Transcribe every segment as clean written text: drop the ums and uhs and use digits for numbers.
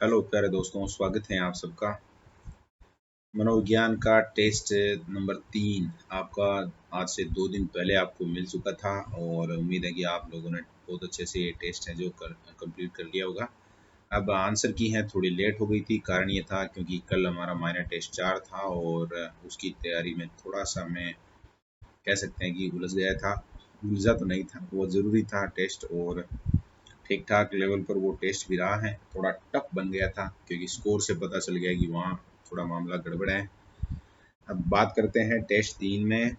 Hello प्यारे दोस्तों, स्वागत है आप सबका। मनोविज्ञान का टेस्ट नंबर 3 आपका आज से 2 दिन पहले आपको मिल चुका था और उम्मीद है कि आप लोगों ने बहुत अच्छे से ये टेस्ट है जो कंप्लीट कर लिया होगा। अब आंसर की है थोड़ी लेट हो गई थी। कारण ये था क्योंकि कल हमारा माइनर टेस्ट 4 था और उसकी तैयारी में थोड़ा सा मैं कह सकते हैं कि उलझ गया था। उलझा तो नहीं था, वो ज़रूरी था टेस्ट और ठीक ठाक लेवल पर वो टेस्ट भी रहा है। थोड़ा टफ बन गया था क्योंकि स्कोर से पता चल गया कि वहाँ थोड़ा मामला गड़बड़ है। अब बात करते हैं टेस्ट 3 में।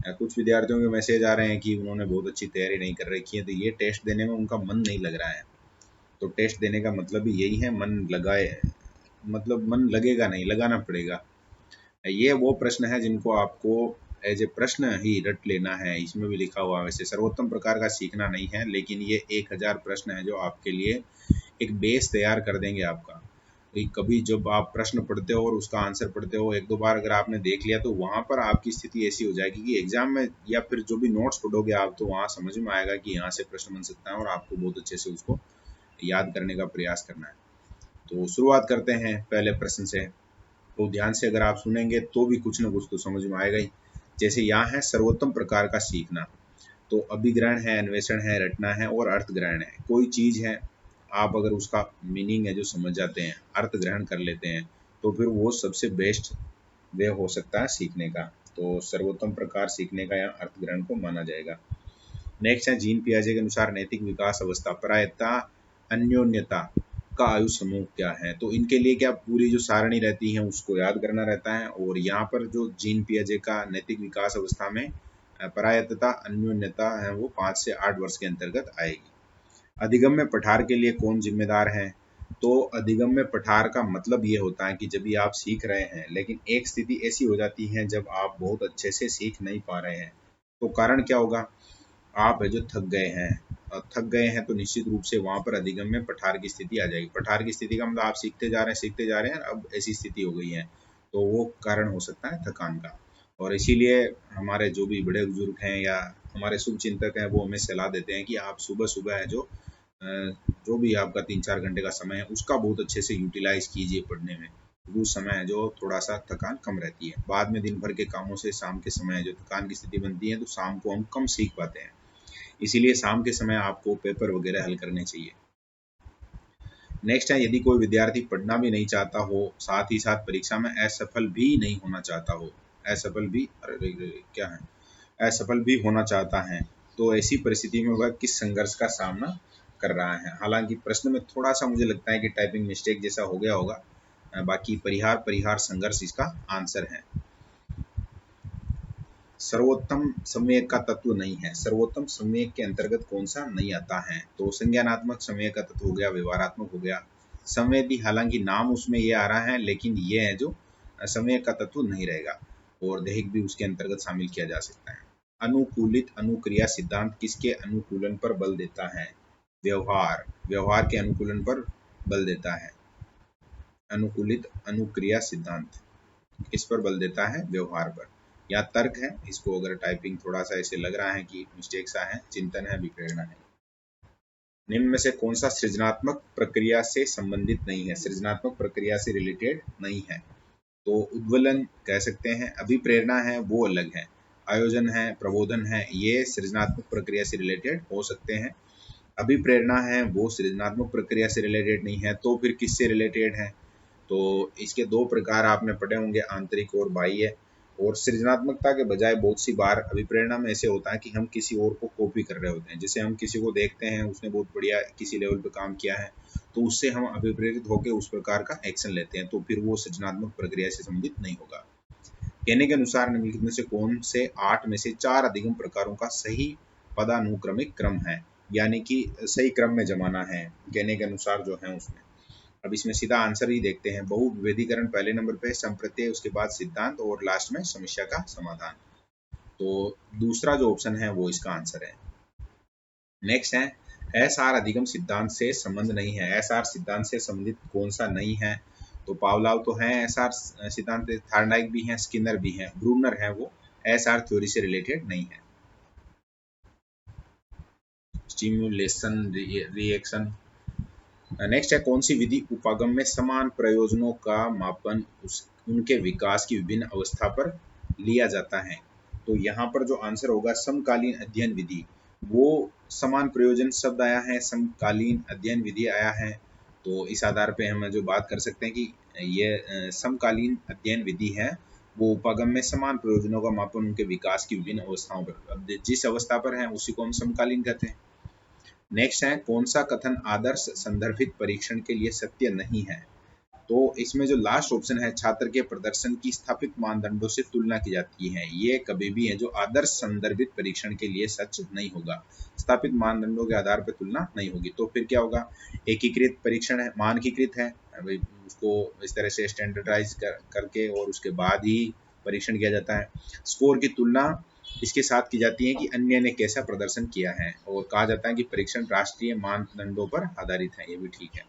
कुछ विद्यार्थियों के मैसेज आ रहे हैं कि उन्होंने बहुत अच्छी तैयारी नहीं कर रखी है, तो ये टेस्ट देने में उनका मन नहीं लग रहा है। तो टेस्ट देने का मतलब भी यही है, मन लगाए, मतलब मन लगेगा नहीं, लगाना पड़ेगा। ये वो प्रश्न है जिनको आपको एज ए प्रश्न ही रट लेना है। इसमें भी लिखा हुआ वैसे सर्वोत्तम प्रकार का सीखना नहीं है, लेकिन ये 1000 प्रश्न है जो आपके लिए एक बेस तैयार कर देंगे आपका। कभी जब आप प्रश्न पढ़ते हो और उसका आंसर पढ़ते हो, एक दो बार अगर आपने देख लिया तो वहाँ पर आपकी स्थिति ऐसी हो जाएगी कि एग्जाम में या फिर जो भी नोट्स पढ़ोगे आप, तो वहाँ समझ में आएगा कि यहाँ से प्रश्न बन सकता है और आपको बहुत अच्छे से उसको याद करने का प्रयास करना है। तो शुरुआत करते हैं पहले प्रश्न से। तो ध्यान से अगर आप सुनेंगे तो भी कुछ ना कुछ तो समझ में आएगा ही। जैसे यहाँ है सर्वोत्तम प्रकार का सीखना, तो अभिग्रहण है, अन्वेषण है, रटना है और अर्थ ग्रहण है। कोई चीज़ है, आप अगर उसका मीनिंग है जो समझ जाते हैं, अर्थ ग्रहण कर लेते हैं, तो फिर वो सबसे बेस्ट वे हो सकता है सीखने का। तो सर्वोत्तम प्रकार सीखने का यहाँ अर्थ ग्रहण को माना जाएगा। नेक्स्ट है जीन पियाजे के अनुसार नैतिक विकास अवस्था, प्रायता, अन्योन्यता का आयु समूह क्या है। तो इनके लिए क्या पूरी जो सारणी रहती है उसको याद करना रहता है। और यहाँ पर जो जीन पियाजे का नैतिक विकास अवस्था में प्रायतता, अन्योन्यता है, वो 5 से 8 वर्ष के अंतर्गत आएगी। अधिगम्य पठार के लिए कौन जिम्मेदार है। तो अधिगम्य पठार का मतलब ये होता है कि जब भी आप सीख रहे हैं लेकिन एक स्थिति ऐसी हो जाती है जब आप बहुत अच्छे से सीख नहीं पा रहे हैं, तो कारण क्या होगा, आप है जो थक गए हैं। थक गए हैं तो निश्चित रूप से वहां पर अधिगम्य पठार की स्थिति आ जाएगी। पठार की स्थिति का मतलब आप सीखते जा रहे हैं, अब ऐसी स्थिति हो गई है, तो वो कारण हो सकता है थकान का। और इसीलिए हमारे जो भी बड़े बुजुर्ग हैं या हमारे शुभ चिंतक हैं वो हमें सलाह देते हैं कि आप सुबह सुबह है जो भी आपका 3-4 घंटे का समय है उसका बहुत अच्छे से यूटिलाइज कीजिए पढ़ने में। उस समय है जो थोड़ा सा थकान कम रहती है। बाद में दिन भर के कामों से शाम के समय जो थकान की स्थिति बनती है, तो शाम को हम कम सीख पाते हैं। इसीलिए शाम के समय आपको पेपर वगैरह हल करने चाहिए। नेक्स्ट है, यदि कोई विद्यार्थी पढ़ना भी नहीं चाहता हो, साथ ही साथ परीक्षा में असफल भी नहीं होना चाहता हो, असफल भी, अरे क्या है, असफल भी होना चाहता है, तो ऐसी परिस्थिति में वह किस संघर्ष का सामना कर रहा है। हालांकि प्रश्न में थोड़ा सा मुझे लगता है कि टाइपिंग मिस्टेक जैसा हो गया होगा, बाकी परिहार परिहार संघर्ष इसका आंसर है। सर्वोत्तम संवेग का तत्व नहीं है। सर्वोत्तम संवेग के अंतर्गत कौन सा नहीं आता है। तो संज्ञानात्मक संवेग का तत्व हो गया, व्यवहारात्मक हो गया, संवेदी, हालांकि नाम उसमें ये आ रहा है लेकिन ये है जो संवेग का तत्व नहीं रहेगा। और दैहिक भी उसके अंतर्गत शामिल किया जा सकता है। अनुकूलित अनुक्रिया सिद्धांत किसके अनुकूलन पर बल देता है। व्यवहार, व्यवहार के अनुकूलन पर बल देता है। अनुकूलित अनुक्रिया सिद्धांत किस पर बल देता है, व्यवहार पर। या तर्क है, इसको अगर टाइपिंग थोड़ा सा ऐसे लग रहा है कि मिस्टेक सा है, चिंतन है, विप्रेरणा है। निम्न में से कौन सा सृजनात्मक प्रक्रिया से संबंधित नहीं है, सृजनात्मक प्रक्रिया से रिलेटेड नहीं है। तो उद्वलन कह सकते हैं, अभिप्रेरणा है वो अलग है, आयोजन है, प्रबोधन है, ये सृजनात्मक प्रक्रिया से रिलेटेड हो सकते हैं। अभिप्रेरणा है वो सृजनात्मक प्रक्रिया से रिलेटेड नहीं है, तो फिर किससे रिलेटेड है। तो इसके दो प्रकार आपने पढ़े होंगे, आंतरिक और बाह्य। और सृजनात्मकता के बजाय बहुत सी बार अभिप्रेरणा में ऐसे होता है कि हम किसी और को कॉपी कर रहे होते हैं। जैसे हम किसी को देखते हैं, उसने बहुत बढ़िया किसी लेवल पे काम किया है, तो उससे हम अभिप्रेरित होकर उस प्रकार का एक्शन लेते हैं, तो फिर वो सृजनात्मक प्रक्रिया से संबंधित नहीं होगा। कहने के अनुसार निम्नलिखित में से कौन से 8 में से 4 अधिगम प्रकारों का सही पदानुक्रमिक क्रम है, यानी कि सही क्रम में जमाना है कहने के अनुसार जो है उसमें। अब इसमें सीधा आंसर ही देखते हैं। बहुविभेदीकरण पहले नंबर पे, संप्रत्यय उसके बाद सिद्धांत और लास्ट में समस्या का समाधान। तो दूसरा जो ऑप्शन है वो इसका आंसर है। नेक्स्ट है, एस आर अधिगम सिद्धांत से संबंध नहीं है। एस आर सिद्धांत से संबंधित कौन सा नहीं है। तो पावलाव तो है, एस आर सिद्धांत, थार्नाइक भी है, स्किनर भी है, ब्रूनर है वो एस आर थ्योरी से रिलेटेड नहीं है। स्टिम्युलेशन रिएक्शन, नेक्स्ट है कौन सी विधि उपागम में समान प्रयोजनों का मापन उनके विकास की विभिन्न अवस्था पर लिया जाता है। तो यहाँ पर जो आंसर होगा समकालीन अध्ययन विधि, वो समान प्रयोजन शब्द आया है, समकालीन अध्ययन विधि आया है। तो इस आधार पे हम जो बात कर सकते हैं कि ये समकालीन अध्ययन विधि है, वो उपागम में समान प्रयोजनों का मापन उनके विकास की विभिन्न अवस्थाओं पर, अब जिस अवस्था पर है उसी को हम समकालीन कहते हैं। नेक्स्ट है कौन सा कथन आदर्श संदर्भित परीक्षण के लिए सत्य नहीं है। तो इसमें जो लास्ट ऑप्शन है छात्र के प्रदर्शन की स्थापित मानदंडों से तुलना की जाती है, ये कभी भी है जो आदर्श संदर्भित परीक्षण के लिए सच नहीं होगा। स्थापित मानदंडों के आधार पर तुलना नहीं होगी। तो फिर क्या होगा, एकीकृत परीक्षण है, मानकीकृत है, उसको इस तरह से स्टैंडर्डाइज करके और उसके बाद ही परीक्षण किया जाता है। स्कोर की तुलना इसके साथ की जाती है कि अन्य ने कैसा प्रदर्शन किया है, और कहा जाता है कि परीक्षण राष्ट्रीय मानदंडों पर आधारित है, ये भी ठीक है।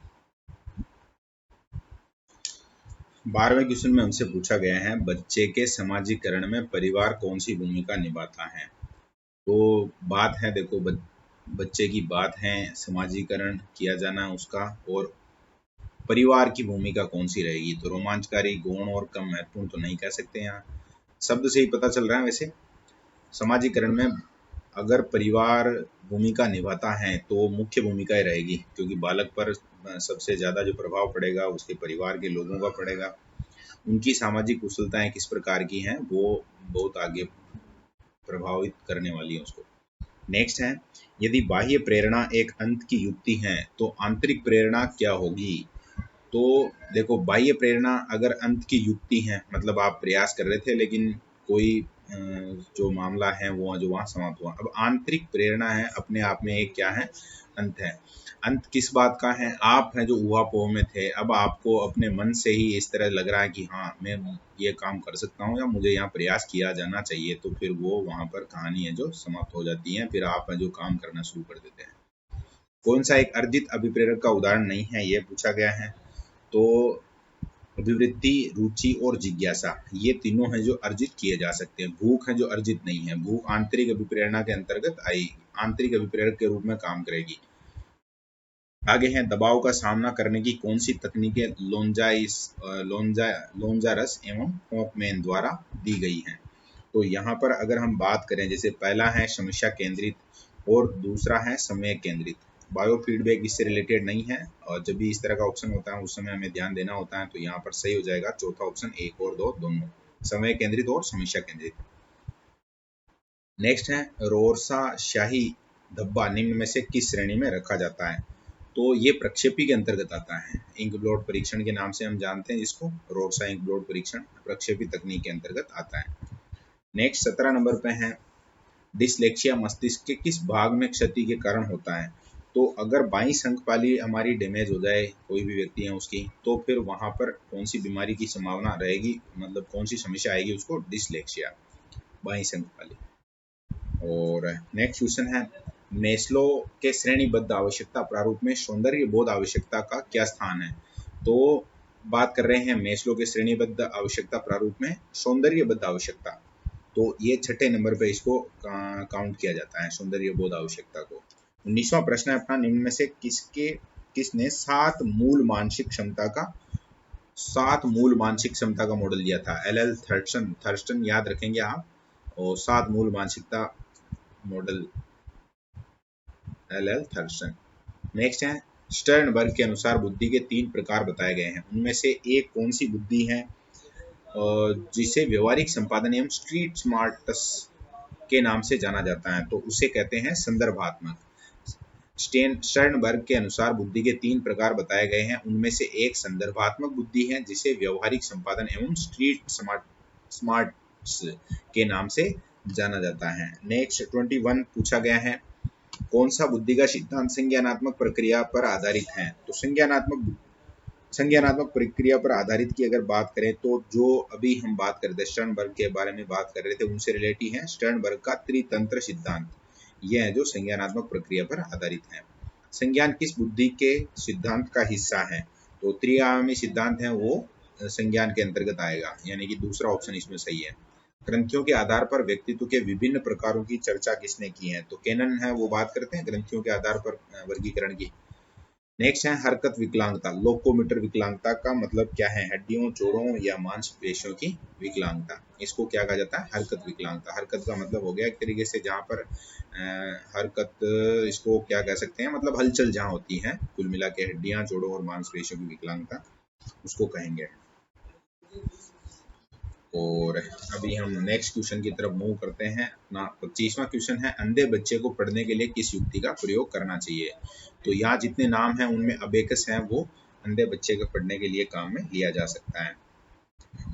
12वें क्वेश्चन में हमसे पूछा गया है बच्चे के समाजीकरण में परिवार कौन सी भूमिका निभाता है। तो बात है, देखो बच्चे की बात है समाजीकरण किया जाना उसका, और परिवार की भूमिका कौन सी रहेगी। तो रोमांचकारी, गौण और कम महत्वपूर्ण तो नहीं कह सकते, यहाँ शब्द से ही पता चल रहा है। वैसे समाजीकरण में अगर परिवार भूमिका निभाता है तो मुख्य भूमिका रहेगी, क्योंकि बालक पर सबसे ज़्यादा जो प्रभाव पड़ेगा उसके परिवार के लोगों का पड़ेगा। उनकी सामाजिक कुशलताएं किस प्रकार की हैं वो बहुत आगे प्रभावित करने वाली है उसको। नेक्स्ट है यदि बाह्य प्रेरणा एक अंत की युक्ति है तो आंतरिक प्रेरणा क्या होगी। तो देखो, बाह्य प्रेरणा अगर अंत की युक्ति है, मतलब आप प्रयास कर रहे थे लेकिन कोई जो मामला है वो जो वहाँ समाप्त हुआ। अब आंतरिक प्रेरणा है अपने आप में एक क्या है, अंत है। अंत किस बात का है, आप हैं जो ऊहापोह में थे, अब आपको अपने मन से ही इस तरह लग रहा है कि हाँ मैं ये काम कर सकता हूँ या मुझे यहाँ प्रयास किया जाना चाहिए, तो फिर वो वहाँ पर कहानी है जो समाप्त हो जाती है, फिर आप जो काम करना शुरू कर देते हैं। कौन सा एक अर्जित अभिप्रेरक का उदाहरण नहीं है, ये पूछा गया है। तो अभिवृत्ति, रुचि और जिज्ञासा, ये तीनों हैं जो अर्जित किए जा सकते हैं। भूख है जो अर्जित नहीं है, भूख आंतरिक अभिप्रेरणा के अंतर्गत आएगी, आंतरिक अभिप्रेरक के रूप में काम करेगी। आगे है दबाव का सामना करने की कौन सी तकनीकें लोन्जारस एवं हॉफमैन द्वारा दी गई हैं। तो यहाँ पर अगर हम बात करें, जैसे पहला है समस्या केंद्रित और दूसरा है समय केंद्रित। बायो फीडबैक इससे रिलेटेड नहीं है, और जब भी इस तरह का ऑप्शन होता है उस समय हमें ध्यान देना होता है, तो यहाँ पर सही हो जाएगा चौथा ऑप्शन, 1 और 2 दोनों, समय केंद्रित और समस्या केंद्रित। नेक्स्ट है रोरसा शाही धब्बा निम्न में से किस श्रेणी में रखा जाता है। तो ये प्रक्षेपी के अंतर्गत आता है, इंक ब्लॉट परीक्षण के नाम से हम जानते हैं जिसको, रोरसा इंक ब्लॉट परीक्षण प्रक्षेपी तकनीक के अंतर्गत आता है। नेक्स्ट 17 नंबर पे है डिसलेक्सिया मस्तिष्क के किस भाग में क्षति के कारण होता है। तो अगर बाईं संकपाली हमारी डैमेज हो जाए, कोई भी व्यक्ति है उसकी, तो फिर वहां पर कौन सी बीमारी की संभावना रहेगी, मतलब कौन सी समस्या आएगी उसको, डिसलेक्सिया, बाईं संकपाली। और नेक्स्ट क्वेश्चन है मेस्लो के श्रेणीबद्ध आवश्यकता प्रारूप में सौंदर्य बोध आवश्यकता का क्या स्थान है। तो बात कर रहे हैं मेस्लो के श्रेणीबद्ध आवश्यकता प्रारूप में सौंदर्यबद्ध आवश्यकता, तो ये 6ठे नंबर पे इसको काउंट किया जाता है, सौंदर्य बोध आवश्यकता को। 19वां प्रश्न है अपना, निम्न में से किसने 7 मूल मानसिक क्षमता का मॉडल दिया था। एल थर्स्टन याद रखेंगे आप, और 7 मूल मानसिकता मॉडल एल थर्स्टन। नेक्स्ट है स्टर्नबर्ग के अनुसार बुद्धि के 3 प्रकार बताए गए हैं, उनमें से एक कौन सी बुद्धि है जिसे व्यवहारिक संपादन एवं स्ट्रीट स्मार्टस के नाम से जाना जाता है। तो उसे कहते हैं संदर्भात्मक। स्टर्नबर्ग के अनुसार बुद्धि के 3 प्रकार बताए गए हैं, उनमें से एक संदर्भात्मक बुद्धि है जिसे व्यवहारिक संपादन एवं स्ट्रीट स्मार्ट्स के नाम से जाना जाता है। नेक्स्ट 21 पूछा गया है कौन सा बुद्धि का सिद्धांत संज्ञानात्मक प्रक्रिया पर आधारित है। तो संज्ञानात्मक प्रक्रिया पर आधारित की अगर बात करें, तो जो अभी हम बात कर रहे थे स्टर्नबर्ग के बारे में बात कर रहे थे, उनसे रिलेटेड है स्टर्नबर्ग का त्रितंत्र सिद्धांत, यह है जो संज्ञानात्मक प्रक्रिया पर आधारित है। संज्ञान किस बुद्धि के सिद्धांत का हिस्सा है। तो त्रिआयामी सिद्धांत है वो संज्ञान के अंतर्गत आएगा, यानी कि दूसरा ऑप्शन इसमें सही है। ग्रंथियों के आधार पर व्यक्तित्व के विभिन्न प्रकारों की चर्चा किसने की है। तो केनन है वो बात करते हैं ग्रंथियों के आधार पर वर्गीकरण की। नेक्स्ट है हरकत विकलांगता। लोकोमोटर विकलांगता का मतलब क्या है? हड्डियों, जोड़ों या मांसपेशियों की विकलांगता, इसको क्या कहा जाता है? हरकत विकलांगता। हरकत का मतलब हो गया एक तरीके से जहाँ पर हरकत, इसको क्या कह सकते हैं, मतलब हलचल जहाँ होती है, कुल मिला के हड्डियां, जोड़ों और मांसपेशियों की विकलांगता उसको कहेंगे। और अभी हम नेक्स्ट क्वेश्चन की तरफ मूव करते हैं। अपना 25वां क्वेश्चन है, अंधे बच्चे को पढ़ने के लिए किस युक्ति का प्रयोग करना चाहिए? तो यहाँ जितने नाम हैं उनमें अबेकस हैं, वो अंधे बच्चे को पढ़ने के लिए काम में लिया जा सकता है।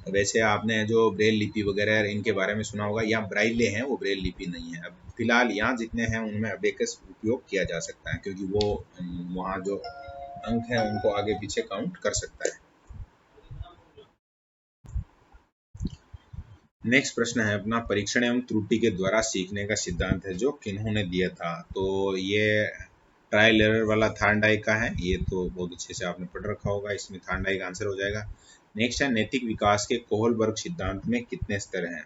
वैसे आपने जो ब्रेल लिपि वगैरह इनके बारे में सुना होगा, यहाँ ब्राइले हैं, वो ब्रेल लिपि नहीं है। अब फिलहाल यहाँ जितने हैं उनमें अबेकस उपयोग किया जा सकता है, क्योंकि वो वहाँ जो अंक है उनको आगे पीछे काउंट कर सकता है। नेक्स्ट प्रश्न है अपना, परीक्षण एवं त्रुटि के द्वारा सीखने का सिद्धांत है जो किन्होंने दिया था? तो ये ट्रायल एरर वाला थार्नडाइक का है, ये तो बहुत अच्छे से आपने पढ़ रखा होगा, इसमें थार्नडाइक आंसर हो जाएगा। नेक्स्ट है, नैतिक विकास के कोहलबर्ग सिद्धांत में कितने स्तर हैं?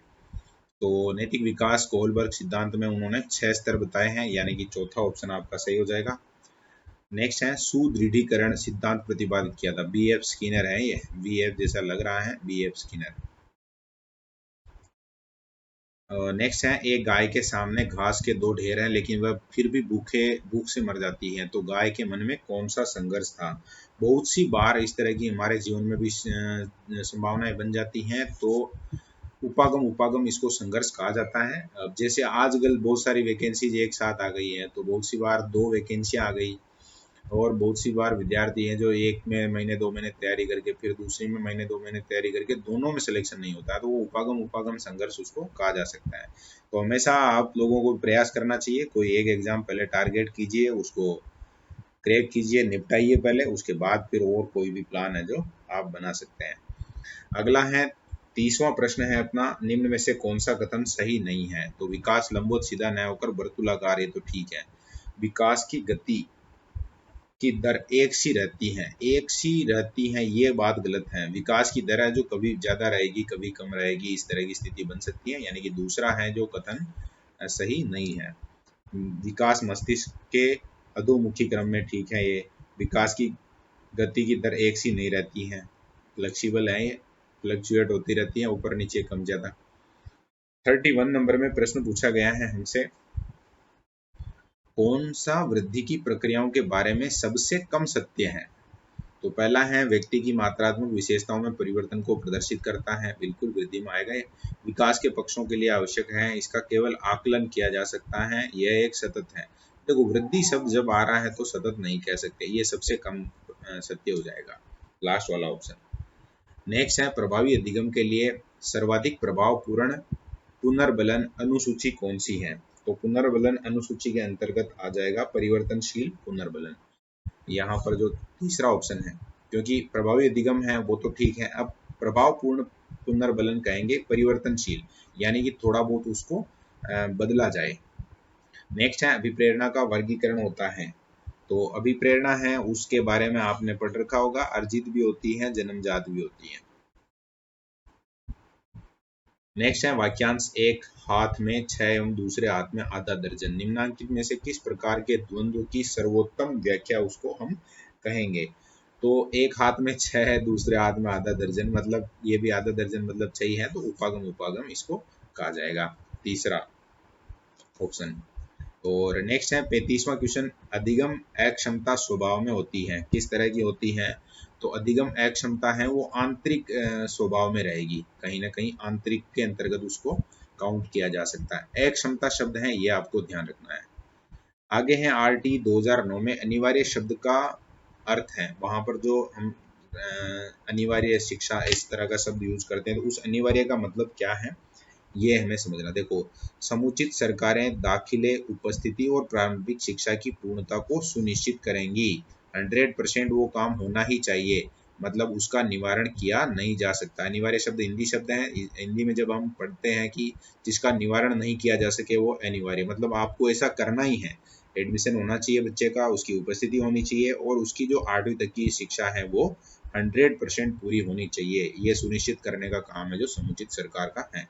तो नैतिक विकास कोहलबर्ग सिद्धांत में उन्होंने 6 स्तर बताए हैं, यानी कि चौथा ऑप्शन आपका सही हो जाएगा। नेक्स्ट है, सुदृढ़ीकरण सिद्धांत प्रतिपादित किया था? बी एफ स्किनर है, ये बी एफ जैसा लग रहा है, बी एफ स्किनर। नेक्स्ट है, एक गाय के सामने घास के 2 ढेर हैं लेकिन वह फिर भी भूख से मर जाती है, तो गाय के मन में कौन सा संघर्ष था? बहुत सी बार इस तरह की हमारे जीवन में भी संभावनाएं बन जाती हैं, तो उपागम उपागम इसको संघर्ष कहा जाता है। अब जैसे आजकल बहुत सारी वैकेंसीज एक साथ आ गई है, तो बहुत सी बार 2 वैकेंसियां आ गई, और बहुत सी बार विद्यार्थी हैं जो एक में महीने 2 महीने तैयारी करके फिर दूसरी में महीने 2 महीने तैयारी करके दोनों में सिलेक्शन नहीं होता है, तो वो उपागम उपागम संघर्ष उसको कहा जा सकता है। तो हमेशा आप लोगों को प्रयास करना चाहिए, कोई एक एग्जाम पहले टारगेट कीजिए, उसको क्रैक कीजिए, निपटाइए पहले, उसके बाद फिर और कोई भी प्लान है जो आप बना सकते हैं। अगला है 30वां प्रश्न है अपना, निम्न में से कौन सा कथन सही नहीं है? तो विकास लंबवत सीधा न होकर वर्तुलाकार, ये तो ठीक है। विकास की गति की दर एक सी रहती है, एक सी रहती है, ये बात गलत है। विकास की दर है जो कभी ज़्यादा रहेगी कभी कम रहेगी, इस तरह की स्थिति बन सकती है, यानी कि दूसरा है जो कथन सही नहीं है। विकास मस्तिष्क के अधोमुखी क्रम में ठीक है, ये विकास की गति की दर एक सी नहीं रहती है, फ्लेक्सिबल है, ये फ्लक्चुएट होती रहती है, ऊपर नीचे कम ज़्यादा। 31 नंबर में प्रश्न पूछा गया है हमसे, कौन सा वृद्धि की प्रक्रियाओं के बारे में सबसे कम सत्य है? तो पहला है, व्यक्ति की मात्रात्मक विशेषताओं में परिवर्तन को प्रदर्शित करता है, बिल्कुल वृद्धि में आएगा। विकास के पक्षों के लिए आवश्यक है, इसका केवल आकलन किया जा सकता है, यह एक सतत है। देखो, वृद्धि शब्द जब आ रहा है तो सतत नहीं कह सकते, ये सबसे कम सत्य हो जाएगा, लास्ट वाला ऑप्शन। नेक्स्ट है, प्रभावी अधिगम के लिए सर्वाधिक प्रभावपूर्ण पुनर्बलन अनुसूची कौन सी है? तो पुनर्बलन अनुसूची के अंतर्गत आ जाएगा परिवर्तनशील पुनर्बलन, यहाँ पर जो तीसरा ऑप्शन है, क्योंकि प्रभावी अधिगम है वो तो ठीक है, अब प्रभावपूर्ण पुनर्बलन कहेंगे परिवर्तनशील, यानी कि थोड़ा बहुत उसको बदला जाए। नेक्स्ट है, अभिप्रेरणा का वर्गीकरण होता है? तो अभिप्रेरणा है उसके बारे में आपने पढ़ रखा होगा, अर्जित भी होती है, जन्मजात भी होती है। नेक्स्ट है, वाक्यांश, एक हाथ में 6 एवं दूसरे हाथ में आधा दर्जन, निम्नांकित में से किस प्रकार के द्वंद्व की सर्वोत्तम व्याख्या उसको हम कहेंगे? तो एक हाथ में 6 है, दूसरे हाथ में आधा दर्जन, मतलब ये भी आधा दर्जन मतलब 6 ही है, तो उपागम उपागम इसको कहा जाएगा, तीसरा ऑप्शन। और नेक्स्ट है 35वां क्वेश्चन, अधिगम अक्षमता स्वभाव में होती है, किस तरह की होती है? तो अधिगम अक्षमता है वो आंतरिक स्वभाव में रहेगी, कहीं ना कहीं आंतरिक के अंतर्गत उसको काउंट किया जा सकता है। अक्षमता शब्द है, ये आपको ध्यान रखना है। आगे है आरटी 2009 में अनिवार्य शब्द का अर्थ है, वहां पर जो हम अनिवार्य शिक्षा इस तरह का शब्द यूज करते हैं, तो उस अनिवार्य का मतलब क्या है ये हमें समझना। देखो, समुचित सरकारें दाखिले, उपस्थिति और प्रारंभिक शिक्षा की पूर्णता को सुनिश्चित करेंगी। 100% वो काम होना ही चाहिए, मतलब उसका निवारण किया नहीं जा सकता। अनिवार्य शब्द हिंदी शब्द है, हिंदी में जब हम पढ़ते हैं कि जिसका निवारण नहीं किया जा सके वो अनिवार्य, मतलब आपको ऐसा करना ही है। एडमिशन होना चाहिए बच्चे का, उसकी उपस्थिति होनी चाहिए, और उसकी जो 8वीं तक की शिक्षा है वो 100% पूरी होनी चाहिए, ये सुनिश्चित करने का काम है जो समुचित सरकार का है।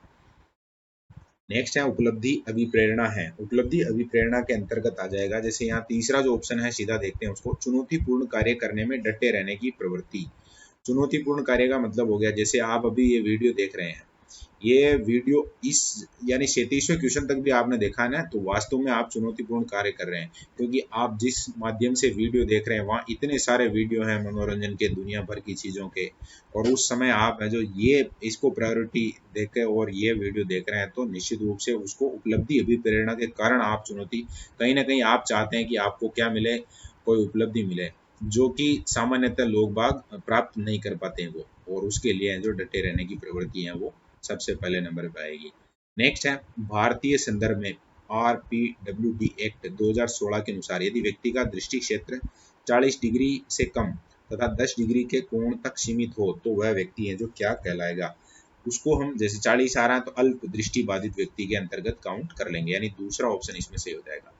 नेक्स्ट है उपलब्धि अभिप्रेरणा है। उपलब्धि अभिप्रेरणा के अंतर्गत आ जाएगा, जैसे यहाँ तीसरा जो ऑप्शन है सीधा देखते हैं उसको, चुनौतीपूर्ण कार्य करने में डटे रहने की प्रवृत्ति। चुनौतीपूर्ण कार्य का मतलब हो गया, जैसे आप अभी ये वीडियो देख रहे हैं, ये वीडियो इस यानी 37वें क्वेश्चन तक भी आपने देखा है ना, तो वास्तव में आप चुनौतीपूर्ण कार्य कर रहे हैं, क्योंकि आप जिस माध्यम से वीडियो देख रहे हैं वहाँ इतने सारे वीडियो हैं मनोरंजन के, दुनिया भर की चीज़ों के, और उस समय आप है जो ये इसको प्रायोरिटी देकर और ये वीडियो देख रहे हैं, तो निश्चित रूप से उसको उपलब्धि अभिप्रेरणा के कारण आप चुनौती, कहीं ना कहीं आप चाहते हैं कि आपको क्या मिले, कोई उपलब्धि मिले, जो कि सामान्यतः लोग बाग प्राप्त नहीं कर पाते हैं वो, और उसके लिए जो डटे रहने की प्रवृत्ति है वो सबसे पहले नंबर पर आएगी। नेक्स्ट है भारतीय संदर्भ में RPWD एक्ट 2016 के अनुसार यदि व्यक्ति का दृष्टि क्षेत्र 40 डिग्री से कम तथा 10 डिग्री के कोण तक सीमित हो तो वह व्यक्ति है जो क्या कहलाएगा। उसको हम जैसे 40 आ रहा है तो अल्प दृष्टि बाधित व्यक्ति के अंतर्गत काउंट कर लेंगे, यानी दूसरा ऑप्शन इसमें सही हो जाएगा।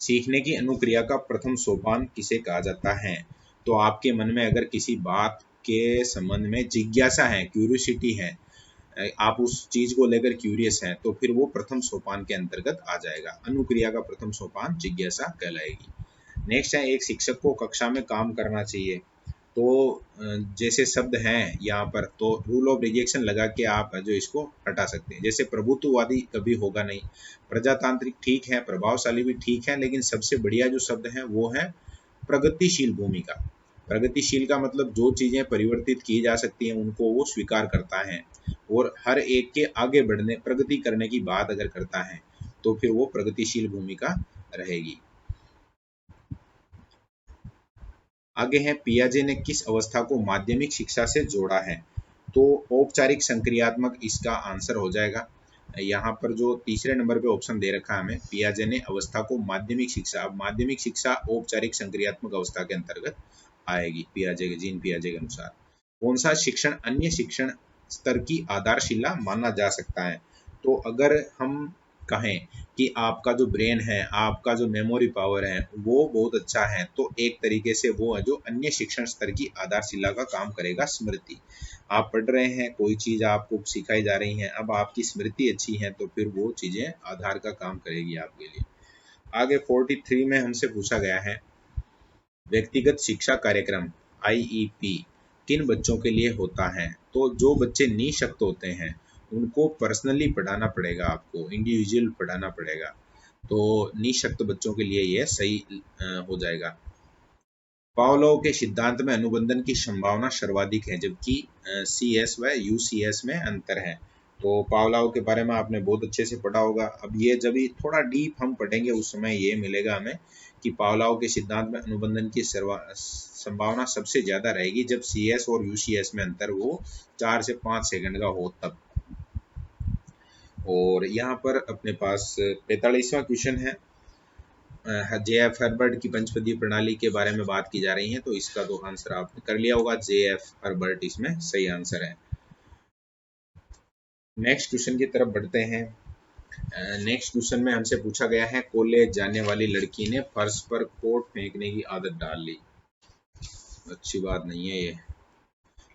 सीखने की अनुक्रिया का प्रथम सोपान किसे कहा जाता है। तो आपके मन में अगर किसी बात के संबंध में जिज्ञासा है, क्यूरियोसिटी है, आप उस चीज को लेकर क्यूरियस हैं, तो फिर वो प्रथम सोपान के अंतर्गत आ जाएगा। अनुक्रिया का प्रथम सोपान जिज्ञासा कहलाएगी। नेक्स्ट है एक शिक्षक को कक्षा में काम करना चाहिए। तो जैसे शब्द हैं यहाँ पर, तो रूल ऑफ रिजेक्शन लगा के आप जो इसको हटा सकते हैं। जैसे प्रभुत्ववादी कभी होगा नहीं, प्रजातांत्रिक ठीक है, प्रभावशाली भी ठीक है, लेकिन सबसे बढ़िया जो शब्द है वो है प्रगतिशील भूमिका। प्रगतिशील का मतलब जो चीजें परिवर्तित की जा सकती हैं उनको वो स्वीकार करता है और हर एक के आगे बढ़ने, प्रगति करने की बात अगर करता है तो फिर वो प्रगतिशील भूमिका रहेगी। आगे है पियाजे ने किस अवस्था को माध्यमिक शिक्षा से जोड़ा है। तो औपचारिक संक्रियात्मक इसका आंसर हो जाएगा। यहाँ पर जो तीसरे नंबर पे ऑप्शन दे रखा है हमें, पियाजे ने अवस्था को माध्यमिक शिक्षा, अब माध्यमिक शिक्षा औपचारिक संक्रियात्मक अवस्था के अंतर्गत आएगी पियाजे के, जीन पियाजे के अनुसार। कौन सा शिक्षण अन्य शिक्षण स्तर की आधारशिला माना जा सकता है। तो अगर हम कहें कि आपका जो ब्रेन है, आपका जो मेमोरी पावर है वो बहुत अच्छा है, तो एक तरीके से वो है जो अन्य शिक्षण स्तर की आधारशिला का काम करेगा स्मृति। आप पढ़ रहे हैं, कोई चीज आपको सिखाई जा रही है, अब आपकी स्मृति अच्छी है तो फिर वो चीजें आधार का काम करेगी आपके लिए। आगे 43 में हमसे पूछा गया है व्यक्तिगत शिक्षा कार्यक्रम IEP किन बच्चों के लिए होता है। तो जो बच्चे निःशक्त होते हैं उनको पर्सनली पढ़ाना पड़ेगा, आपको इंडिविजुअल पढ़ाना पड़ेगा, तो निःशक्त बच्चों के लिए यह सही हो जाएगा। पावलोव के सिद्धांत में अनुबंधन की संभावना सर्वाधिक है, जबकि CS व UCS में अंतर है। तो पावलोव के बारे में आपने बहुत अच्छे से पढ़ा होगा। अब ये जब भी थोड़ा डीप हम पढ़ेंगे उस समय ये मिलेगा हमें कि पावलोव के सिद्धांत में अनुबंधन की संभावना सबसे ज्यादा रहेगी जब CS और UCS में अंतर वो 4 से 5 सेकंड का हो तब। और यहाँ पर अपने पास 45वां क्वेश्चन है, JF हर्बर्ट की पंचपदी प्रणाली के बारे में बात की जा रही है, तो इसका तो आंसर आपने कर लिया होगा, JF हर्बर्ट इसमें सही आंसर है। नेक्स्ट क्वेश्चन की तरफ बढ़ते हैं। नेक्स्ट क्वेश्चन में हमसे पूछा गया है कॉलेज जाने वाली लड़की ने फर्श पर कोट फेंकने की आदत डाल ली। अच्छी बात नहीं है ये।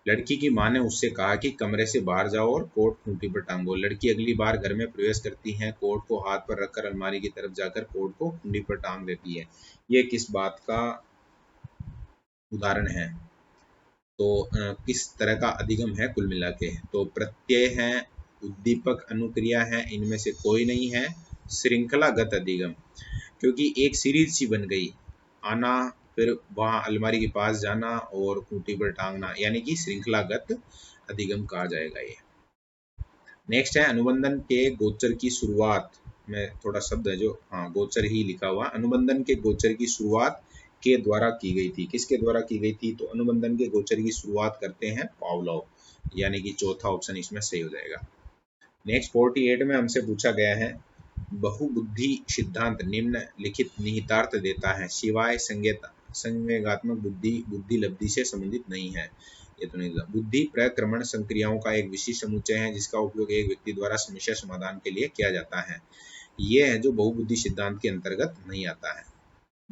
लड़की की मां ने उससे कहा कि कमरे से बाहर जाओ और कोट खूंटी पर टांगो। लड़की अगली बार घर में प्रवेश करती है, कोट को हाथ पर रखकर अलमारी की तरफ जाकर कोट को खूंटी पर टांग देती है। ये किस बात का उदाहरण है। तो किस तरह का अधिगम है कुल मिला के। तो प्रत्यय है, उद्दीपक, अनुक्रिया है, इनमें से कोई नहीं है। श्रृंखलागत अधिगम, क्योंकि एक सीरीज सी बन गई, आना फिर वहां अलमारी के पास जाना और खूंटी पर टांगना, यानी कि श्रृंखलागत अधिगम कहा जाएगा ये। नेक्स्ट है अनुबंधन के गोचर की शुरुआत में थोड़ा शब्द है जो गोचर ही लिखा हुआ। अनुबंधन के गोचर की शुरुआत के द्वारा की गई थी। किसके द्वारा की गई थी। तो अनुबंधन के गोचर की शुरुआत करते हैं पावलोव, यानी कि चौथा ऑप्शन इसमें सही हो जाएगा। नेक्स्ट 48 में हमसे पूछा गया है बहुबुद्धि सिद्धांत निम्नलिखित निहितार्थ देता है सिवाय संवेगात्मक बुद्धि बुद्धि लब्धि से संबंधित नहीं है। ये तो नहीं। बुद्धि प्रक्रमण संक्रियाओं का एक विशिष्ट समुच्चय है जिसका उपयोग एक व्यक्ति द्वारा समस्या समाधान के लिए किया जाता है। ये है जो बहुबुद्धि सिद्धांत के अंतर्गत नहीं आता है।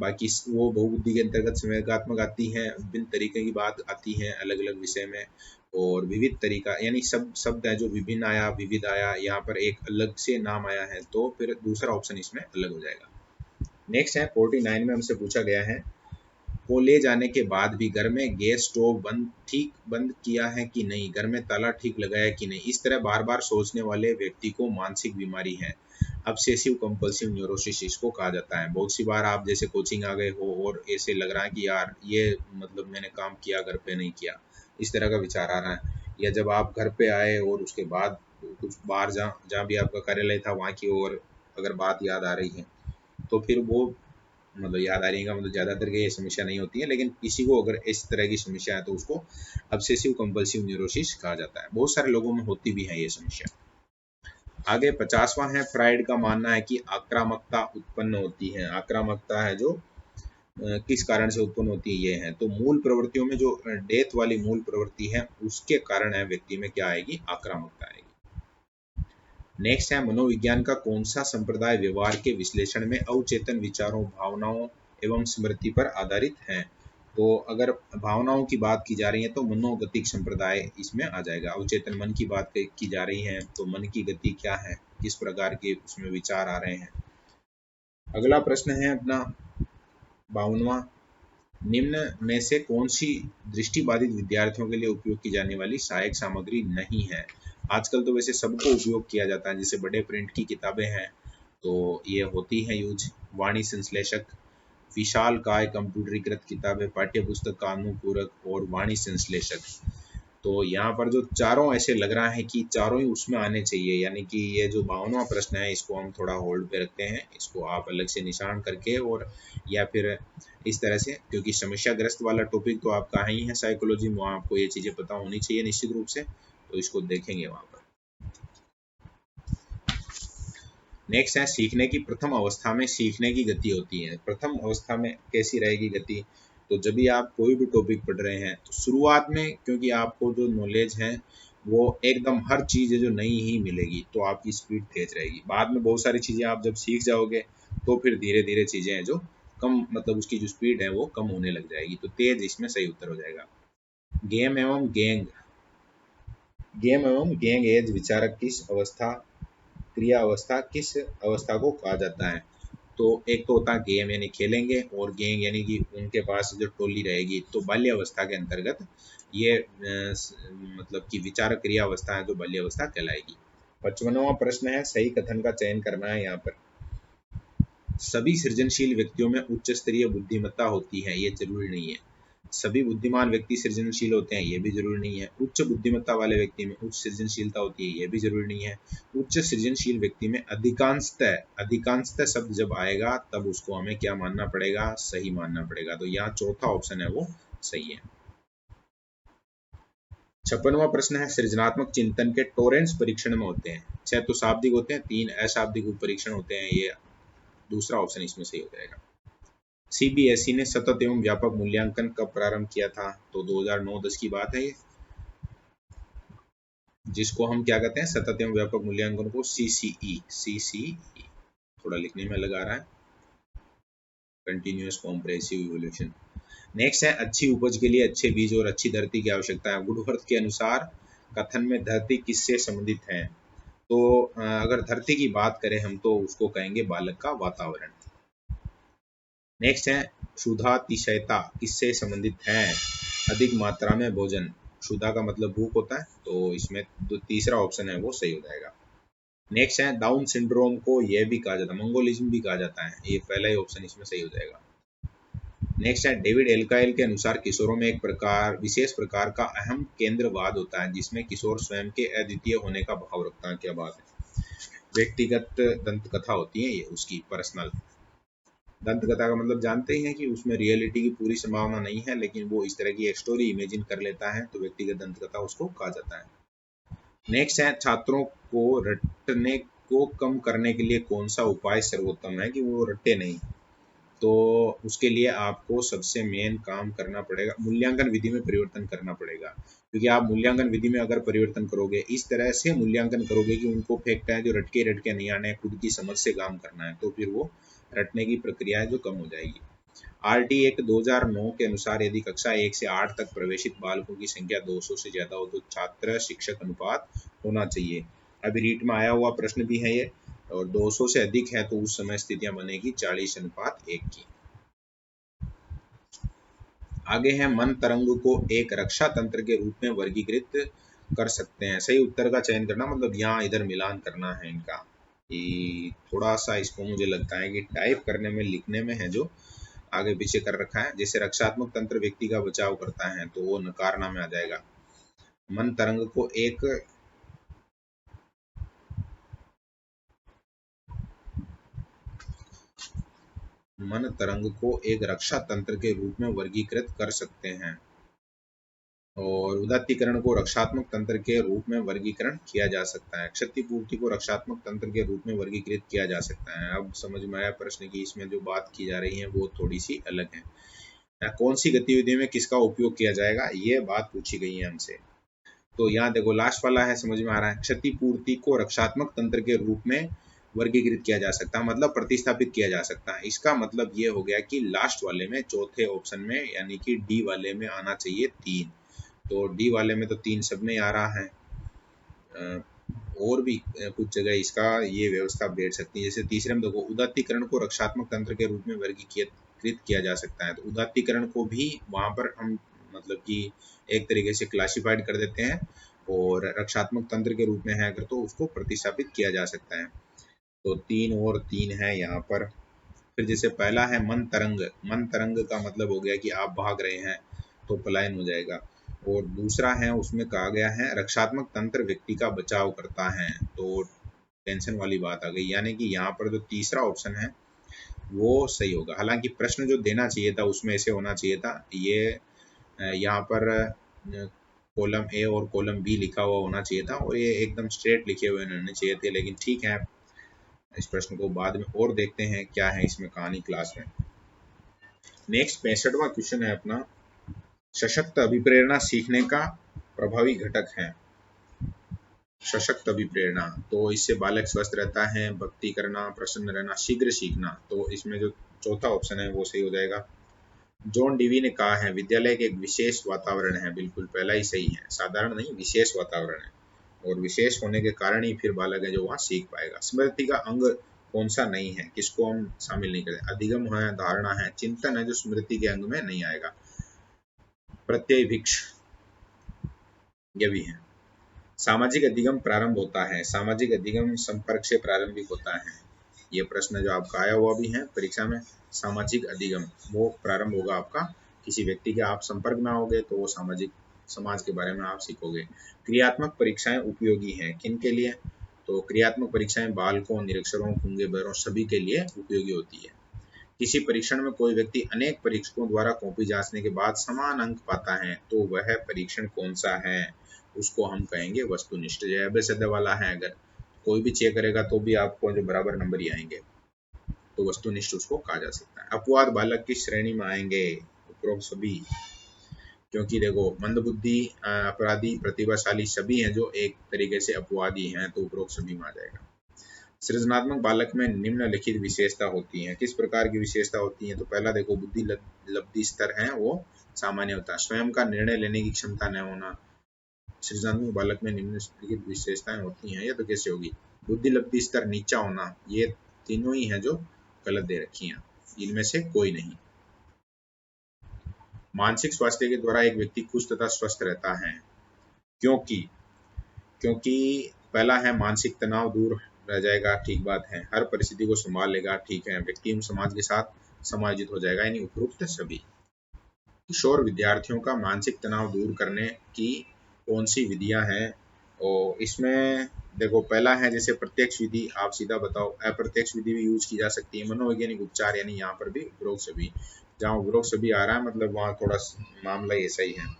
बाकी वो बहुबुद्धि के अंतर्गत संवेगात्मक आती हैं, विभिन्न तरीके की बात आती है अलग अलग विषय में, और विविध तरीका यानी सब शब्द है जो विभिन्न आया, विविध आया, यहाँ पर एक अलग से नाम आया है तो फिर दूसरा ऑप्शन इसमें अलग हो जाएगा। नेक्स्ट है 49 में हमसे पूछा गया है, को ले जाने के बाद भी घर में गैस स्टोव बंद किया है कि नहीं, घर में ताला ठीक लगाया कि नहीं। इस तरह बार बार सोचने वाले व्यक्ति को मानसिक बीमारी है, ऑब्सेसिव कंपल्सिव न्यूरोसिस इसको कहा जाता है। बहुत सी बार आप जैसे कोचिंग आ गए हो और ऐसे लग रहा है कि यार ये मतलब मैंने काम किया घर पे नहीं किया, इस तरह का विचार आ रहा है, या जब आप घर पे आए और उसके बाद कुछ बाहर जहाँ भी आपका कार्यालय था वहाँ की और अगर बात याद आ रही है तो फिर वो मतलब याद आ रही है, मतलब ज़्यादातर की ये समस्या नहीं होती है, लेकिन किसी को अगर इस तरह की समस्या है तो उसको ऑब्सेसिव कंपल्सिव न्यूरोसिस कहा जाता है। बहुत सारे लोगों में होती भी है ये समस्या। आगे 50वां है, फ्राइड का मानना है कि आक्रामकता उत्पन्न होती है। आक्रामकता है जो किस कारण से उत्पन्न होती है ये है, तो मूल प्रवृत्तियों में जो डेथ वाली मूल प्रवृत्ति है उसके कारण है व्यक्ति में क्या आएगी, आक्रामकता आएगी। नेक्स्ट है, मनोविज्ञान का कौन सा संप्रदाय व्यवहार के विश्लेषण में अवचेतन विचारों, भावनाओं एवं स्मृति पर आधारित है। तो अगर भावनाओं की बात की जा रही है तो मनोगतिक संप्रदाय इसमें आ जाएगा। अवचेतन मन की बात की जा रही है तो मन की गति क्या है, किस प्रकार के उसमें विचार आ रहे हैं। अगला प्रश्न है अपना 52वां, निम्न में से कौन सी दृष्टिबाधित विद्यार्थियों के लिए उपयोग की जाने वाली सहायक सामग्री नहीं है। आजकल तो वैसे सबको उपयोग किया जाता है, जैसे बड़े प्रिंट की किताबें हैं तो ये होती है यूज, वाणी संश्लेषक, विशाल काय कंप्यूटरीकृत किताबें, पाठ्य पुस्तक का अनुपूरक और वाणी संश्लेषक। तो यहाँ पर जो चारों ऐसे लग रहा है कि चारों ही उसमें आने चाहिए, यानी कि ये जो 52वां प्रश्न है इसको हम थोड़ा होल्ड पे रखते हैं, इसको आप अलग से निशान करके और या फिर इस तरह से, क्योंकि समस्याग्रस्त वाला टॉपिक तो आपका ही है साइकोलॉजी में, वहाँ आपको ये चीज़ें पता होनी चाहिए निश्चित रूप से, तो इसको देखेंगे वहाँ पर। नेक्स्ट है, सीखने की प्रथम अवस्था में सीखने की गति होती है। प्रथम अवस्था में कैसी रहेगी गति, तो जब भी आप कोई भी टॉपिक पढ़ रहे हैं तो शुरुआत में क्योंकि आपको जो नॉलेज है वो एकदम हर चीज़ है जो नई ही मिलेगी तो आपकी स्पीड तेज रहेगी। बाद में बहुत सारी चीज़ें आप जब सीख जाओगे तो फिर धीरे धीरे चीज़ें हैं जो कम, मतलब उसकी जो स्पीड है वो कम होने लग जाएगी, तो तेज इसमें सही उत्तर हो जाएगा। गेम एवं गैंग एज विचारक किस अवस्था, क्रिया अवस्था किस अवस्था को कहा जाता है। तो एक तो होता है गेम यानी खेलेंगे, और गैंग यानी कि उनके पास जो टोली रहेगी, तो बाल्य अवस्था के अंतर्गत ये मतलब कि विचारक क्रिया अवस्था है जो बाल्य अवस्था कहलाएगी। 55वां प्रश्न है, सही कथन का चयन करना है। यहाँ पर सभी सृजनशील व्यक्तियों में उच्च स्तरीय बुद्धिमत्ता होती है, ये जरूरी नहीं है। सभी बुद्धिमान व्यक्ति सृजनशील होते हैं, ये भी जरूरी नहीं है। उच्च बुद्धिमत्ता वाले व्यक्ति में उच्च सृजनशीलता होती है, ये भी जरूरी नहीं है। उच्च सृजनशील व्यक्ति में अधिकांशतः शब्द जब आएगा तब उसको हमें क्या मानना पड़ेगा, सही मानना पड़ेगा। तो यहाँ चौथा ऑप्शन है वो सही है। 56वां प्रश्न है, सृजनात्मक चिंतन के टोरेंट्स परीक्षण में होते हैं। 6 तो शाब्दिक होते हैं, 3 अशाब्दिक परीक्षण होते हैं, ये दूसरा ऑप्शन इसमें सही हो जाएगा। सीबीएसई ने सतत एवं व्यापक मूल्यांकन कब प्रारंभ किया था, तो 2009-10 की बात है ये, जिसको हम क्या कहते हैं, सतत एवं व्यापक मूल्यांकन को सीसीई थोड़ा लिखने में लगा रहा है, कंटिन्यूअस कॉम्प्रेहेंसिव इवोल्यूशन। नेक्स्ट है, अच्छी उपज के लिए अच्छे बीज और अच्छी धरती की आवश्यकता है। वुडवर्थ के अनुसार कथन में धरती किससे संबंधित है, तो अगर धरती की बात करें हम तो उसको कहेंगे बालक का वातावरण। नेक्स्ट है, क्षुधातिशयता किससे संबंधित है, अधिक मात्रा में भोजन। क्षुधा का मतलब भूख होता है, तो इसमें जो तीसरा ऑप्शन है वो सही हो जाएगा। नेक्स्ट है, डाउन सिंड्रोम को यह भी कहा जाता है, मंगोलिज्म भी कहा जाता है, ये पहला ही ऑप्शन इसमें सही हो जाएगा। नेक्स्ट है, डेविड एल्काइल के अनुसार किशोरों में एक विशेष प्रकार का अहम केंद्रवाद होता है जिसमें किशोर स्वयं के अद्वितीय होने का भाव रखता है। क्या बात है, व्यक्तिगत दंत कथा होती है ये उसकी पर्सनल। दंत कथा का मतलब जानते ही हैं कि उसमें रियलिटी की पूरी संभावना नहीं है, लेकिन वो इस तरह की एक स्टोरी इमेजिन कर लेता है, तो व्यक्तिगत दंत कथा उसको कहा जाता है। नेक्स्ट है, छात्रों को रटने को कम करने के लिए कौन सा उपाय सर्वोत्तम है कि वो रटे नहीं, तो उसके लिए आपको सबसे मेन काम करना पड़ेगा, मूल्यांकन विधि में परिवर्तन करना पड़ेगा। क्योंकि आप मूल्यांकन विधि में अगर परिवर्तन करोगे, इस तरह से मूल्यांकन करोगे कि उनको फैक्ट है जो रटके नहीं आने, खुद की समझ से काम करना है, तो फिर वो रटने की प्रक्रिया है जो कम हो जाएगी। RT एक्ट 2009 के अनुसार यदि कक्षा 1 से 8 तक प्रवेशित बालकों की संख्या 200 से ज्यादा हो तो छात्र शिक्षक अनुपात होना चाहिए। अभी रीट में आया हुआ प्रश्न भी है ये, और 200 से अधिक है तो उस समय स्थितियां बनेगी 40:1 की। आगे है मन तरंग को एक रक्षा तंत्र के रूप में वर्गीकृत कर सकते हैं। सही उत्तर का चयन करना, मतलब यहाँ इधर मिलान करना है इनका। कि थोड़ा सा इसको मुझे लगता है कि टाइप करने में लिखने में है जो आगे पीछे कर रखा है। जैसे रक्षात्मक तंत्र व्यक्ति का बचाव करता है तो वो नकारना में आ जाएगा। मन तरंग को एक मन तरंग को एक रक्षा तंत्र के रूप में वर्गीकृत कर सकते हैं, और उदात्तीकरण को रक्षात्मक तंत्र के रूप में वर्गीकरण किया जा सकता है। क्षतिपूर्ति को रक्षात्मक तंत्र के रूप में वर्गीकृत किया जा सकता है। अब समझ में आया प्रश्न की इसमें जो बात की जा रही है वो थोड़ी सी अलग है। कौन सी गतिविधि में किसका उपयोग किया जाएगा, ये बात पूछी गई है हमसे। तो यहाँ देखो लास्ट वाला है, समझ में आ रहा है। क्षतिपूर्ति को रक्षात्मक तंत्र के रूप में वर्गीकृत किया जा सकता है, मतलब प्रतिस्थापित किया जा सकता है। इसका मतलब ये हो गया कि लास्ट वाले में, चौथे ऑप्शन में, यानी कि डी वाले में आना चाहिए 3। तो डी वाले में तो 3 सब में आ रहा है। और भी कुछ जगह इसका ये व्यवस्था बैठ सकती है। जैसे तीसरे में देखो उदात्तीकरण को रक्षात्मक तंत्र के रूप में वर्गीकृत किया जा सकता है, तो उदात्तीकरण को भी वहां पर हम मतलब कि एक तरीके से क्लासिफाइड कर देते हैं, और रक्षात्मक तंत्र के रूप में है अगर तो उसको प्रतिस्थापित किया जा सकता है। तो 3 और 3 है यहाँ पर। फिर जैसे पहला है मन तरंग, मन तरंग का मतलब हो गया कि आप भाग रहे हैं तो पलायन हो जाएगा। और दूसरा है उसमें कहा गया है रक्षात्मक तंत्र व्यक्ति का बचाव करता है, तो टेंशन वाली बात आ गई। यानी कि यहाँ पर जो तीसरा ऑप्शन है वो सही होगा। हालांकि प्रश्न जो देना चाहिए था उसमें ऐसे होना चाहिए था, ये यहाँ पर कॉलम ए और कॉलम बी लिखा हुआ होना चाहिए था, और ये एकदम स्ट्रेट लिखे हुए होने चाहिए थे। लेकिन ठीक है, इस प्रश्न को बाद में और देखते हैं क्या है इसमें कहानी क्लास में। नेक्स्ट 65वां क्वेश्चन है अपना, सशक्त अभिप्रेरणा सीखने का प्रभावी घटक है। सशक्त अभिप्रेरणा, तो इससे बालक स्वस्थ रहता है, भक्ति करना, प्रसन्न रहना, शीघ्र सीखना। तो इसमें जो चौथा ऑप्शन है वो सही हो जाएगा। जॉन डीवी ने कहा है विद्यालय एक विशेष वातावरण है। बिल्कुल पहला ही सही है, साधारण नहीं विशेष वातावरण है, और विशेष होने के कारण ही फिर बालक है जो वहाँ सीख पाएगा। स्मृति का अंग कौन सा नहीं है, किसको हम शामिल नहीं करते? अधिगम है, धारणा है, चिंतन है, जो स्मृति के अंग में नहीं आएगा। प्रत्यय भिक्ष, ये भी है। सामाजिक अधिगम प्रारंभ होता है, सामाजिक अधिगम संपर्क से प्रारंभिक होता है। ये प्रश्न जो आपका आया हुआ भी है परीक्षा में, सामाजिक अधिगम वो प्रारंभ होगा आपका किसी व्यक्ति के आप संपर्क में आओगे तो वो सामाजिक समाज के बारे में आप सीखोगे। क्रियात्मक परीक्षाएं उपयोगी हैं किन के लिए? तो क्रियात्मक परीक्षाएं बालकों, निरीक्षरों, गूंगे बहरों सभी के लिए उपयोगी होती है। किसी परीक्षण में कोई व्यक्ति अनेक परीक्षकों द्वारा कॉपी जांचने के बाद समान अंक पाता है तो वह परीक्षण कौन सा है? उसको हम कहेंगे वस्तुनिष्ठ। जो एबेसद वाला है, अगर कोई भी चेक करेगा तो भी आपको जो बराबर नंबर ही आएंगे, तो वस्तुनिष्ठ उसको कहा जा सकता है। अपवाद बालक की श्रेणी में आएंगे, उपरोक्त सभी, क्योंकि देखो मंदबुद्धि, अपराधी, प्रतिभाशाली सभी हैं जो एक तरीके से अपवादी हैं, तो उपरोक्त सभी में आ जाएगा। सृजनात्मक बालक में निम्नलिखित विशेषता होती है। किस प्रकार की विशेषता होती है? तो पहला देखो बुद्धि लब्धि स्तर है वो सामान्य होता है। स्वयं का निर्णय लेने की क्षमता न होना, सृजनात्मक बालक में निम्नलिखित विशेषताएं होती हैं। ये तो कैसे होगी? बुद्धि लब्धि स्तर नीचा होना, ये तीनों ही हैं जो गलत दे रखी हैं, इनमें से कोई नहीं। मानसिक स्वास्थ्य के द्वारा एक व्यक्ति खुश तथा स्वस्थ रहता है, क्योंकि क्योंकि पहला है मानसिक तनाव दूर रह जाएगा, ठीक बात है। हर परिस्थिति को संभाल लेगा, ठीक है। व्यक्ति समाज के साथ समायोजित हो जाएगा, यानी उपरोक्त सभी। किशोर विद्यार्थियों का मानसिक तनाव दूर करने की कौन सी विधियां हैं? और इसमें देखो पहला है जैसे प्रत्यक्ष विधि, आप सीधा बताओ। अप्रत्यक्ष विधि भी यूज की जा सकती है। मनोवैज्ञानिक उपचार, यानी यहाँ पर भी उपरोक्त सभी। जहाँ उपरोक्त सभी आ रहा है मतलब वहाँ थोड़ा मामला ऐसा ही है।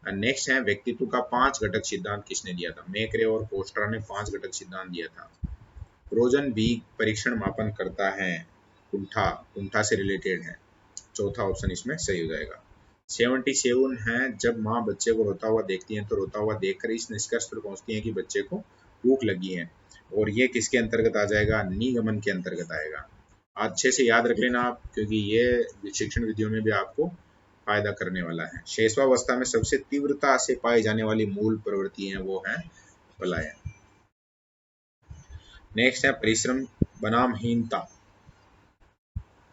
नेक्स्ट है व्यक्तित्व का 5 घटक सिद्धांत किसने दिया था? मेकरे और पोस्टर ने 5 घटक सिद्धांत दिया था। रोजन भी परीक्षण मापन करता है, कुंठा, कुंठा से रिलेटेड है। चौथा ऑप्शन इसमें सही हो जाएगा। 77 है जब माँ बच्चे को रोता हुआ देखती है तो रोता हुआ देखकर इस निष्कर्ष पर पहुंचती है कि बच्चे को भूख लगी है, और ये किसके अंतर्गत आ जाएगा? निगमन के अंतर्गत आएगा। अच्छे से याद रख लेना आप, क्योंकि ये शिक्षण विधियों में भी आपको फायदा करने वाला है। शैशवावस्था में सबसे तीव्रता से पाई जाने वाली मूल प्रवृत्ति है वो है पलायन। नेक्स्ट है परिश्रम बनाम हीनता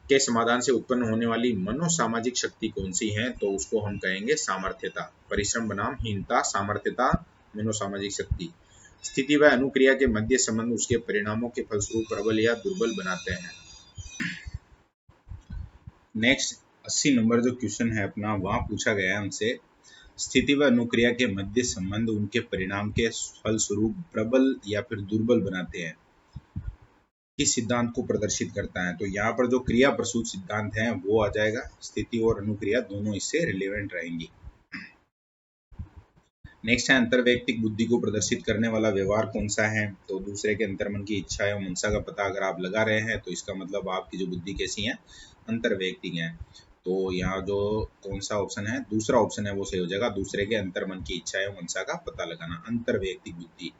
के समाधान से उत्पन्न होने वाली मनोसामाजिक शक्ति कौन सी है, तो उसको हम कहेंगे सामर्थ्यता। परिश्रम बनाम हीनता, सामर्थ्यता, मनोसामाजिक शक्ति। स्थिति व अनुक्रिया के मध्य संबंध उसके परिणामों के फलस्वरूप प्रबल या दुर्बल बनाते हैं। नेक्स्ट 80 नंबर जो क्वेश्चन है अपना, वहां पूछा गया है हमसे स्थिति व अनुक्रिया के मध्य संबंध उनके परिणाम के फलस्वरूप प्रबल या फिर दुर्बल बनाते हैं, किस सिद्धांत को प्रदर्शित करता है। तो यहाँ पर जो क्रिया प्रसूत सिद्धांत है वो आ जाएगा। स्थिति और अनुक्रिया दोनों इससे रिलेवेंट रहेंगी। नेक्स्ट है अंतर्वैयक्तिक बुद्धि को प्रदर्शित करने वाला व्यवहार कौन सा है, तो दूसरे के अंतर्मन की इच्छा एवं मनसा का पता अगर आप लगा रहे हैं तो इसका मतलब आपकी जो बुद्धि कैसी है, अंतर्वैयक्तिक है। तो यहाँ जो कौन सा ऑप्शन है, दूसरा ऑप्शन है वो सही हो जाएगा। दूसरे के अंतर्मन की इच्छा एवं मनसा का पता लगाना, अंतर्वैयक्तिक बुद्धि।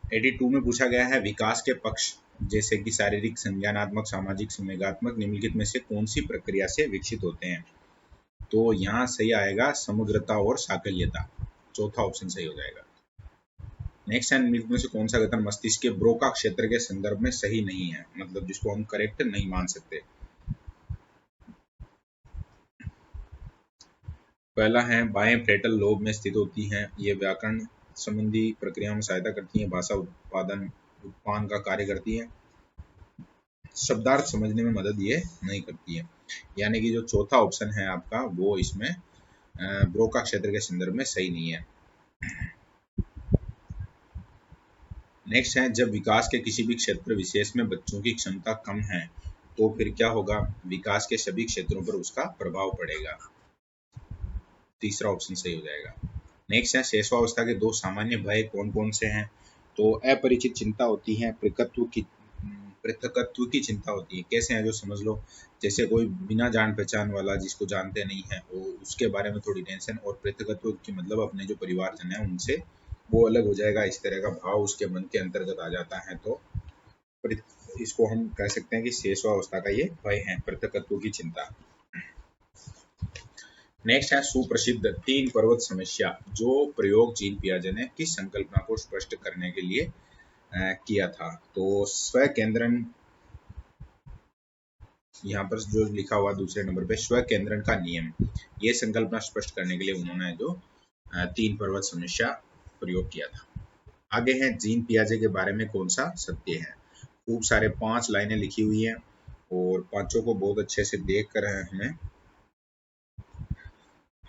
82 में पूछा गया है विकास के पक्ष जैसे कि शारीरिक, संज्ञानात्मक, सामाजिक, संवेगात्मक निम्नलिखित में से कौन सी प्रक्रिया से विकसित होते हैं। तो यहाँ सही आएगा समग्रता और साकल्यता, चौथा ऑप्शन सही हो जाएगा। नेक्स्ट है निम्नलिखित में से कौन सा कथन मस्तिष्क के ब्रोका क्षेत्र के संदर्भ में सही नहीं है, मतलब जिसको हम करेक्ट नहीं मान सकते। पहला है बाएं फ्रंटल लोब में स्थित होती हैं, ये व्याकरण संबंधी प्रक्रियाओं में सहायता करती हैं, भाषा उत्पादन का कार्य करती है, शब्दार्थ समझने में मदद ये नहीं करती है। यानी कि जो चौथा ऑप्शन है आपका वो इसमें ब्रोका क्षेत्र के संदर्भ में सही नहीं है। नेक्स्ट है जब विकास के किसी भी क्षेत्र विशेष में बच्चों की क्षमता कम है तो फिर क्या होगा, विकास के सभी क्षेत्रों पर उसका प्रभाव पड़ेगा, तीसरा ऑप्शन सही हो जाएगा। नेक्स्ट है शैशवावस्था के दो सामान्य भय कौन कौन से हैं, तो अपरिचित चिंता होती है, पृथकत्व की चिंता होती है। कैसे हैं जो समझ लो, जैसे कोई बिना जान पहचान वाला जिसको जानते नहीं है वो उसके बारे में थोड़ी टेंशन, और पृथकत्व की मतलब अपने जो परिवारजन है उनसे वो अलग हो जाएगा, इस तरह का भाव उसके मन के अंतर्गत आ जाता है। तो इसको हम कह सकते हैं कि शैशवावस्था का ये भय है, पृथकत्व की चिंता। नेक्स्ट है सुप्रसिद्ध 3 पर्वत समस्या, जो प्रयोग जीन पियाजे ने किस संकल्पना को स्पष्ट करने के लिए किया था। तो स्व केंद्रन, यहाँ पर जो लिखा हुआ दूसरे नंबर पे स्व केंद्रन का नियम, ये संकल्पना स्पष्ट करने के लिए उन्होंने जो 3 पर्वत समस्या प्रयोग किया था। आगे है जीन पियाजे के बारे में कौन सा सत्य है। खूब सारे 5 लाइनें लिखी हुई हैं और पांचों को बहुत अच्छे से देख कर हमें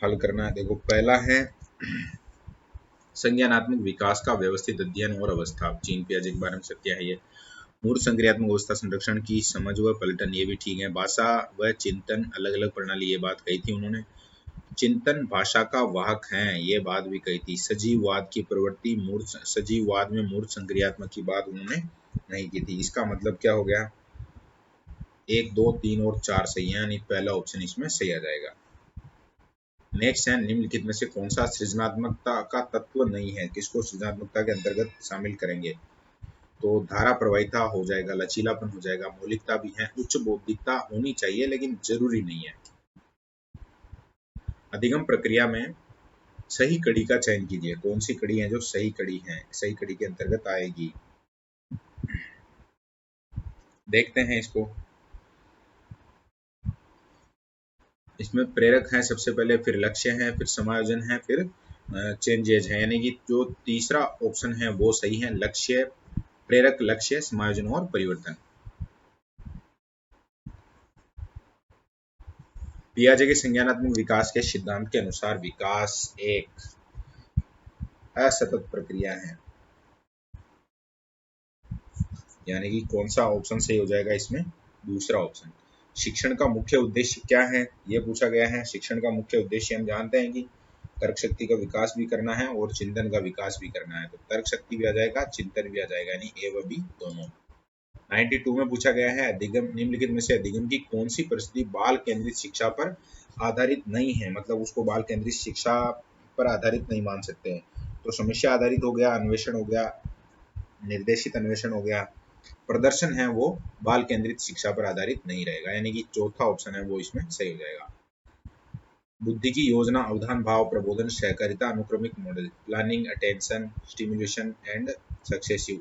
हल करना है। देखो पहला है संज्ञानात्मक विकास का व्यवस्थित अध्ययन और अवस्था, जीन पियाजे के बारे में सत्य है ये। मूर्त संक्रियात्मक अवस्था संरक्षण की समझ व पलटन, ये भी ठीक है। भाषा व चिंतन अलग अलग प्रणाली, ये बात कही थी उन्होंने। चिंतन भाषा का वाहक है, ये बात भी कही थी। सजीववाद की प्रवृत्ति, मूर्त सजीववाद में मूर्त संक्रियात्मक की बात उन्होंने नहीं की थी। इसका मतलब क्या हो गया, 1, 2, 3 और 4 सही है, यानी पहला ऑप्शन इसमें सही आ जाएगा। नेक्स्ट है निम्नलिखित में से कौन सा सृजनात्मकता का तत्व नहीं है, किसको सृजनात्मकता के अंतर्गत शामिल करेंगे। तो धारा प्रवाहिता हो जाएगा, लचीलापन हो जाएगा, मौलिकता भी है, उच्च बौद्धिकता होनी चाहिए लेकिन जरूरी नहीं है। अधिगम प्रक्रिया में सही कड़ी का चयन कीजिए, कौन सी कड़ी है जो सही कड़ी है, सही कड़ी के अंतर्गत आएगी। देखते हैं इसको। इसमें प्रेरक है सबसे पहले, फिर लक्ष्य है, फिर समायोजन है, फिर चेंजेज है, यानी कि जो तीसरा ऑप्शन है वो सही है, लक्ष्य, प्रेरक, लक्ष्य, समायोजन और परिवर्तन। पियाजे के संज्ञानात्मक विकास के सिद्धांत के अनुसार विकास एक असतत प्रक्रिया है, यानी कि कौन सा ऑप्शन सही हो जाएगा इसमें, दूसरा ऑप्शन। शिक्षण का मुख्य उद्देश्य क्या है, यह पूछा गया है। शिक्षण का मुख्य उद्देश्य हम जानते हैं कि तर्क शक्ति का विकास भी करना है और चिंतन का विकास भी करना है। तो तर्क शक्ति भी आ जाएगा, चिंतन भी आ जाएगा, यानी ए व बी दोनों। 92 में पूछा गया है अधिगम, निम्नलिखित में से अधिगम की कौन सी परिस्थिति बाल केंद्रित शिक्षा पर आधारित नहीं है, मतलब उसको बाल केंद्रित शिक्षा पर आधारित नहीं मान सकते हैं। तो समस्या आधारित हो गया, अन्वेषण हो गया, निर्देशित अन्वेषण हो गया, प्रदर्शन है वो बाल केंद्रित शिक्षा पर आधारित नहीं रहेगा, यानी कि चौथा ऑप्शन है वो इसमें सही हो जाएगा। बुद्धि की योजना, अवधान, भाव, प्रबोधन, सहकारिता, अनुक्रमिक model, planning, attention, stimulation and successive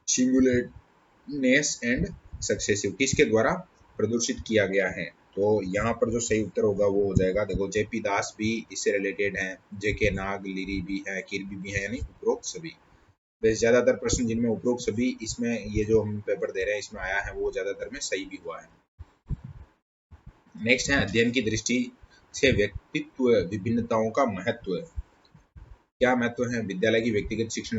simultaneousness and successive किसके द्वारा प्रदर्शित किया गया है? तो यहाँ पर जो सही उत्तर होगा वो हो जाएगा, देखो जेपी दास भी इससे रिलेटेड हैं, जेके नाग, लिरी भी है, किरबी भी है, यानी उपरोक्त सभी। वैसे ज्यादातर प्रश्न जिनमें उपरोक्त सभी इसमें ये जो हम पेपर दे रहे हैं इसमें आया है वो ज्यादातर में सही भी हुआ है। नेक्स्ट है अध्ययन की दृष्टि से व्यक्तित्व विभिन्नताओं का महत्व। क्या महत्व है? विद्यालय की व्यक्तिगत शिक्षण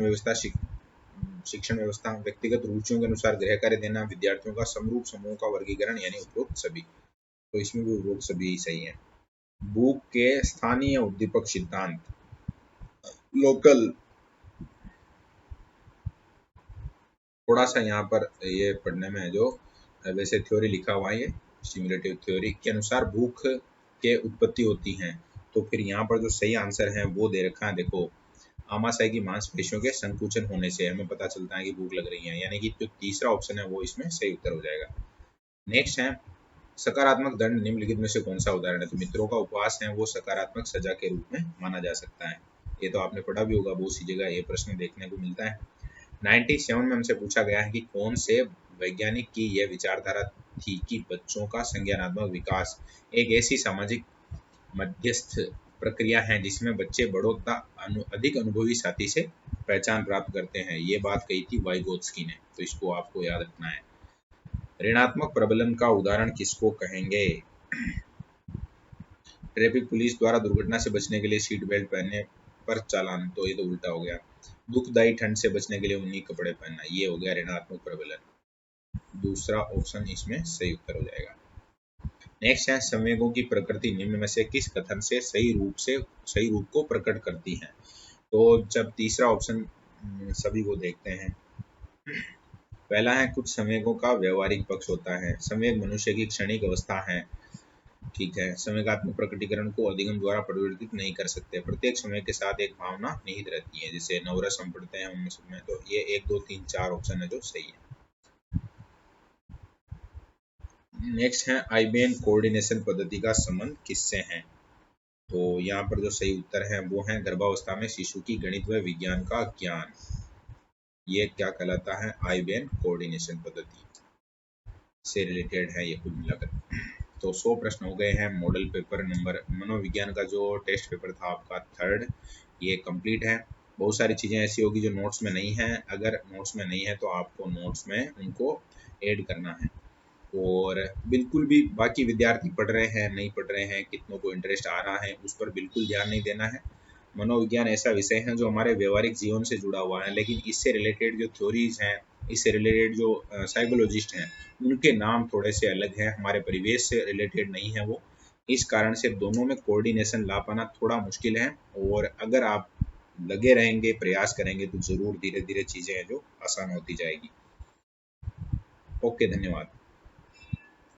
व्यवस्था, व्यक्तिगत रुचियों के अनुसार गृह कार्य देना, विद्यार्थियों का समरूप समूह का वर्गीकरण, यानी उपरोक्त सभी। तो इसमें भी उपरोक्त सभी ही सही है। बुक के स्थानीय उद्दीपक सिद्धांत, लोकल, थोड़ा सा यहाँ पर ये पढ़ने में जो वैसे थ्योरी लिखा हुआ है ये स्टिमुलेटिव थ्योरी के अनुसार भूख के उत्पत्ति होती हैं। तो फिर यहाँ पर जो सही आंसर है वो दे रखा है, देखो आमाशय की मांसपेशियों के संकुचन होने से हमें पता चलता है कि भूख लग रही है, यानी कि जो तीसरा ऑप्शन है वो इसमें सही उत्तर हो जाएगा। नेक्स्ट है सकारात्मक दंड निम्नलिखित में से कौन सा उदाहरण है? तो मित्रों का उपवास है वो सकारात्मक सजा के रूप में माना जा सकता है। ये तो आपने पढ़ा भी होगा, बहुत सी जगह ये प्रश्न देखने को मिलता है। 97 में हमसे पूछा गया है कि कौन से वैज्ञानिक की यह विचारधारा थी कि बच्चों का संज्ञानात्मक विकास एक ऐसी सामाजिक मध्यस्थ प्रक्रिया है जिसमें बच्चे बड़ों तथा अधिक अनुभवी साथी से पहचान प्राप्त करते हैं। ये बात कही थी वाइगोत्स्की ने, तो इसको आपको याद रखना है। ऋणात्मक प्रबलन का उदाहरण किसको कहेंगे? ट्रैफिक पुलिस द्वारा दुर्घटना से बचने के लिए सीट बेल्ट पहनने पर चालान, तो ये तो उल्टा हो गया। दुखदायी ठंड से बचने के लिए ऊनी कपड़े पहनना, ये हो गया ऋणात्मक प्रबलन। दूसरा ऑप्शन इसमें सही उत्तर हो जाएगा। नेक्स्ट है संवेगों की प्रकृति निम्न में से किस कथन से सही रूप को प्रकट करती है? तो जब तीसरा ऑप्शन सभी को देखते हैं, पहला है कुछ संवेगों का व्यवहारिक पक्ष होता है, संवेग मनुष्य की क्षणिक अवस्था है, ठीक है, संवेगात्मक प्रकटीकरण को अधिगम द्वारा परिवर्तित नहीं कर सकते, प्रत्येक संवेग के साथ एक भावना निहित रहती है, जैसे नवरस हम पढ़ते हैं उनमें सब में, तो ये 1 2 3 4 ऑप्शन है जो सही है। नेक्स्ट है आईबीएम कोऑर्डिनेशन पद्धति का संबंध किससे है? तो यहाँ पर जो सही उत्तर है वो है गर्भावस्था में शिशु की गणित व विज्ञान का ज्ञान, ये क्या कहलाता है? आईबीएम कोऑर्डिनेशन पद्धति से रिलेटेड है ये कुल मिलाकर। तो 100 प्रश्न हो गए हैं। मॉडल पेपर नंबर मनोविज्ञान का जो टेस्ट पेपर था आपका 3rd, ये कंप्लीट है। बहुत सारी चीज़ें ऐसी होगी जो नोट्स में नहीं है, अगर नोट्स में नहीं है तो आपको नोट्स में उनको ऐड करना है। और बिल्कुल भी बाकी विद्यार्थी पढ़ रहे हैं नहीं पढ़ रहे हैं, कितनों को इंटरेस्ट आ रहा है उस पर बिल्कुल ध्यान नहीं देना है। मनोविज्ञान ऐसा विषय है जो हमारे व्यवहारिक जीवन से जुड़ा हुआ है, लेकिन इससे रिलेटेड जो थ्योरीज हैं, इससे रिलेटेड जो साइकोलॉजिस्ट हैं उनके नाम थोड़े से अलग हैं, हमारे परिवेश से रिलेटेड नहीं है वो। इस कारण से दोनों में कोऑर्डिनेशन ला पाना थोड़ा मुश्किल है, और अगर आप लगे रहेंगे, प्रयास करेंगे तो ज़रूर धीरे धीरे चीज़ें जो आसान होती जाएगी। ओके, धन्यवाद।